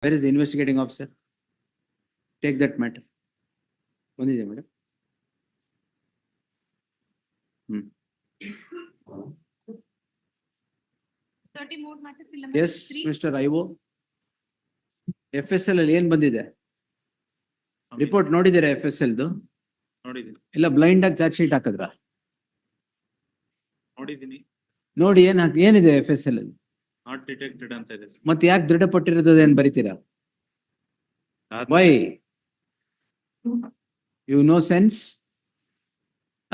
Where is the investigating officer? Take that matter. ಬಂದಿದೆ madam. Yes mister IO, FSL ಅಲ್ಲಿ ಏನ್ ಬಂದಿದೆ report ನೋಡಿದ್ದೀರಾ? FSL ನೋಡಿದ್ದೀನಿ. ಇಲ್ಲ ಬ್ಲೈಂಡ್ ಆಗಿ ಚಾರ್ಜ್ ಶೀಟ್ ಹಾಕಿದ್ರ? ನೋಡಿದ್ದೀನಿ. ನೋಡಿ ಏನಿದೆ FSL ಅಲ್ಲಿ? ನಾಟ್ ಡಿಟೆಕ್ಟೆಡ್ ಅಂತ ಇದೆ. ಮತ್ತೆ ಯಾಕೆ ದೃಢಪಟ್ಟಿರೋದು ಏನ್ ಬರೀತೀರಾ? Why you no sense?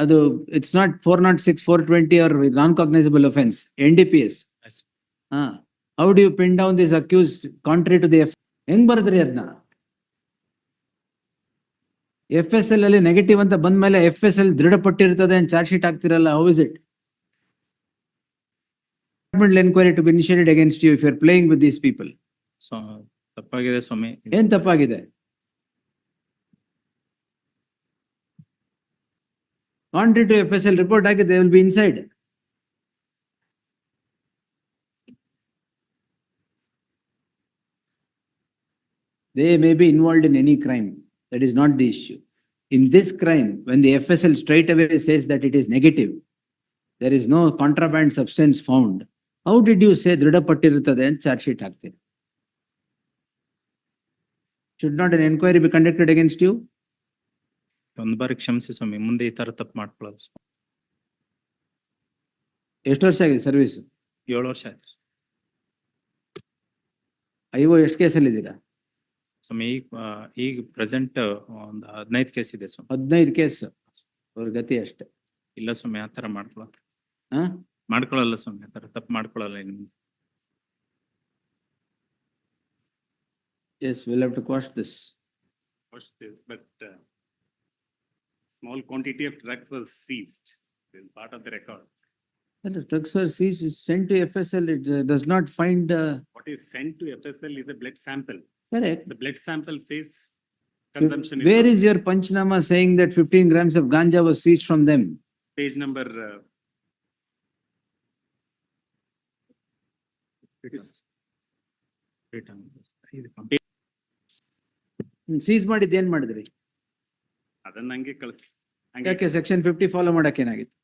ಅದು it's not 406, 420 or non-cognizable offense, NDPS. Yes. How do you pin down this accused contrary to the ಹೆಂಗ್ ಬರದ್ರಿ ಅದನ್ನ? FSL ಅಲ್ಲಿ ನೆಗೆಟಿವ್ ಅಂತ ಬಂದ್ಮೇಲೆ FSL ದೃಢಪಟ್ಟಿರ್ತದೆ ಅಂತ ಚಾರ್ಜ್ ಶೀಟ್ ಹಾಕ್ತಿರಲ್ಲ, how is it? Inquiry to be initiated against you if you are playing with these people. So ತಪ್ಪಾಗಿದೆ ಸ್ವಾಮಿ. ಏನ್ ತಪ್ಪಾಗಿದೆ? Contrary to FSL report hockey, they will be inside. They may be involved in any crime. That is not the issue. In this crime, when the FSL straight away says that it is negative, there is no contraband substance found. How did you say ದೃಢಪಟ್ಟಿರುತ್ತದೆ ಅಂತ charge sheet ಹಾಕ್ತೀರಿ? Should not an inquiry be conducted against you? ಒಂದು ಬಾರಿ ಕ್ಷಮಿಸಿ ಸ್ವಾಮಿ, ಮುಂದೆ ಈ ತರ ತಪ್ಪು ಮಾಡ್ಕೊಳ್ಳೋದು. ಎಷ್ಟು ವರ್ಷ ಆಗಿದೆ ಸರ್ವಿಸ್? 7 ವರ್ಷ ಆಯ್ತು ಐಒ. ಎಷ್ಟು ಕೇಸಲ್ಲಿ ಇದ್ದೀರಾ ಸ್ವಾಮಿ? ಈಗ ಪ್ರೆಸೆಂಟ್ ಒಂದು 15 ಕೇಸ್ ಇದೆ ಸ್ವಾಮಿ. 15 ಕೇಸ್. ಅವ್ರ ಗತಿ ಅಷ್ಟೇ. ಇಲ್ಲ ಸ್ವಾಮಿ, ಆ ತರ ಮಾಡ್ಕೊಳ್ಳಲ್ಲ ಸ್ವಾಮಿ, ಆ ತರ ತಪ್ಪು ಮಾಡ್ಕೊಳ್ಳಲ್ಲ ಇನ್ನು. Yes, we'll have to quash this. But small quantity of drugs was seized. It is part of the record. The drugs were seized, is sent to FSL. It does not find. What is sent to FSL is a blood sample. Correct. The blood sample says consumption. Where is your Panchnama saying that 15 grams of ganja was seized from them? Page number. Seize ಮಾಡಿದ್ದು ಏನ್ ಮಾಡಿದ್ರಿ? ಅದನ್ನ ಹಂಗೆ ಕಳಿಸಿ. ಯಾಕೆ section 50 follow ಮಾಡಕ್ಕೆ ಏನಾಗಿತ್ತು?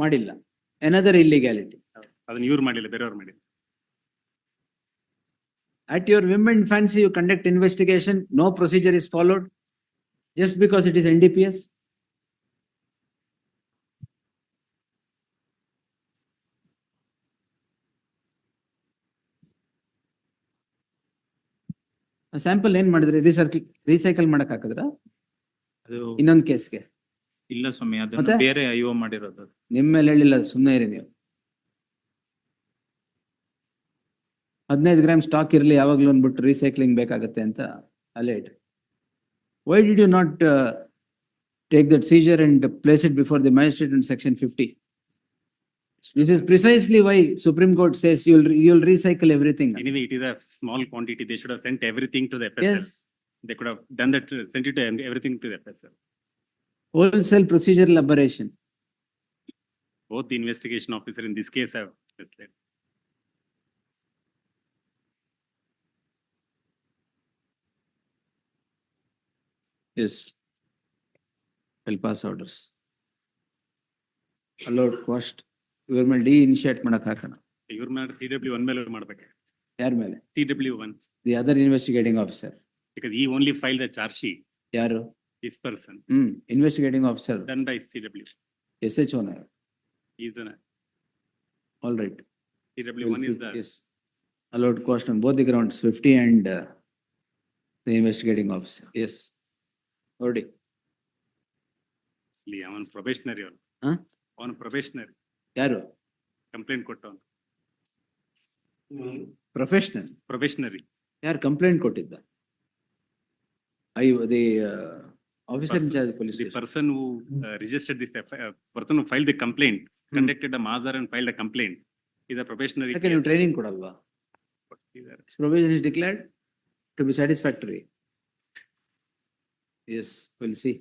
ಮಾಡಿಲ್ಲ. Another illegality. ಅದನ್ನ ಇವ್ರು ಮಾಡಿಲ್ಲ, ಬೇರೆಯವ್ರು ಮಾಡಿಲ್ಲ. At your whim and fancy, you conduct investigation, no procedure is followed just because it is NDPS. Sample ಏನ್ ಮಾಡಿದ್ರಿ? ರೀಸೈಕಲ್ ಮಾಡಕ್ ಹಾಕಿದ್ರ ಅದು ಇನ್ನೊಂದು ಕೇಸ್ಗೆ? ಇಲ್ಲ ಸ್ವಾಮಿ, ಅದನ್ನ ಮತ್ತೆ? ಬೇರೆ ಐಒ ಮಾಡಿರೋದು. ನಿಮ್ಮ ಮೇಲೆ ಹೇಳಿಲ್ಲ, ಸುಮ್ಮನೆ ಇರಿ ನೀವು. 15 ಗ್ರಾಮ್ ಸ್ಟಾಕ್ ಇರ್ಲಿ ಯಾವಾಗ್ಲೂ ಅಂದ್ಬಿಟ್ಟು ರೀಸೈಕ್ಲಿಂಗ್ ಬೇಕಾಗತ್ತೆ ಅಂತ ಅಲೇಟ್. Why did you not take that seizure and place it before the magistrate in section 50? This is precisely why Supreme Court says you'll recycle everything. Anyway, it is a small quantity. They should have sent everything to the FSL. Yes. They could have done that, sent it to everything to the FSL. Wholesale procedural aberration. Both the investigation officer in this case have misled. Yes. Will pass orders. Allowed cost. ಇವ್ರ ಮೇಲೆ D-initiate ಮಾಡಕ್ ಹಾಕೋಣ. ಇವ್ರ ಮೇಲೆ CW1 ಮೇಲೆ ಮಾಡ್ಬೇಕು. ಯಾರ ಮೇಲೆ? CW1. The other investigating officer. Because he only filed the charge sheet. ಯಾರು? This person. Investigating officer. Done by CW. SHO na. He is an. All right. CW1 is the. Yes. Allowed cost on both the grounds, 50 and the investigating officer. Yes. Already. ಅವನ್ probationary ಅವನು. ಅವನು probationary. ಯಾರು? Complaint ಕೊಟ್ಟವನು. Professional. Probationary. ಯಾರು complaint ಕೊಟ್ಟಿದ್ದ? The officer in charge of police. The person who registered this, person who filed the complaint, conducted a Mazar and filed a complaint, is a probationary. ಯಾಕೆ ನೀವು training ಕೊಡಲ್ವಾ? Probation is declared to be satisfactory. Yes, we'll see.